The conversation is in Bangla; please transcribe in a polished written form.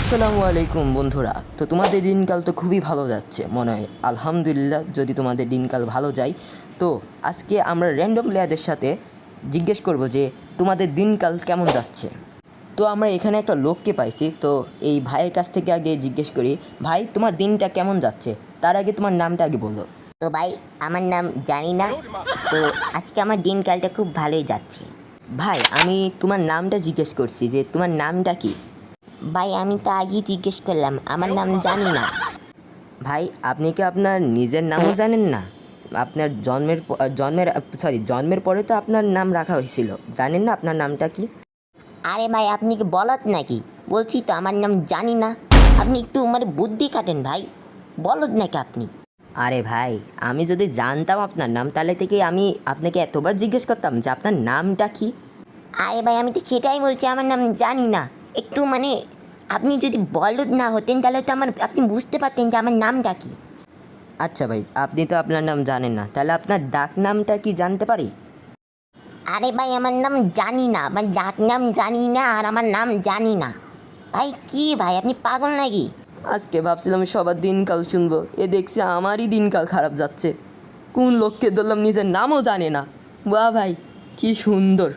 আসসালামু আলাইকুম বন্ধুরা। তো তোমাদের দিনকাল তো খুবই ভালো যাচ্ছে মনে হয়, আলহামদুলিল্লাহ। যদি তোমাদের দিনকাল ভালো যায় তো আজকে আমরা র্যান্ডম প্লেয়ারদের সাথে জিজ্ঞেস করব যে তোমাদের দিনকাল কেমন যাচ্ছে। তো আমরা এখানে একটা লোককে পাইছি, তো এই ভাইয়ের কাছ থেকে আগে জিজ্ঞেস করি, ভাই তোমার দিনটা কেমন যাচ্ছে? তার আগে তোমার নামটা আগে বলো। তো ভাই, আমার নাম জানি না। তো আজকে আমার দিনকালটা খুব ভালোই যাচ্ছে। ভাই আমি তোমার নামটা জিজ্ঞেস করছি যে তোমার নামটা কি? ভাই আমি তো আগেই জিজ্ঞেস করলাম, আমার নাম জানি না। ভাই আপনি কি আপনার নিজের নামও জানেন না? আপনার জন্মের পরে তো আপনার নাম রাখা হয়েছিল, জানেন না আপনার নামটা কি? আরে ভাই, আপনি কি বলদ নাকি? বলছি তো আমার নাম জানি না। আপনি একটু বুদ্ধি কাটেন ভাই, বলদ নাকি আপনি? আরে ভাই, আমি যদি জানতাম আপনার নাম তাহলে থেকে আমি আপনাকে এতবার জিজ্ঞেস করতাম যে আপনার নামটা কি। আরে ভাই, আমি তো সেটাই বলছি, আমার নাম জানি না। একটু আপনি যদি বলদ না হতেন তাহলে তো আপনি বুঝতে পারতেন যে আমার নামটা কি। আচ্ছা ভাই, আপনি তো আপনার নাম জানেন না, তাহলে আপনার ডাক নামটা কি জানতে পারি? আরে ভাই, আমার নাম জানি না, আমার ডাক নাম জানি না, আর আমার নাম জানি না। ভাই কি ভাই, আপনি পাগল নাকি? আজকে ভাবছিলাম সবার দিনকাল শুনবো, এ দেখছি আমারই দিনকাল খারাপ যাচ্ছে। কোন লোককে ধরলাম নিজের নামও জানে না। বাহ ভাই, কি সুন্দর।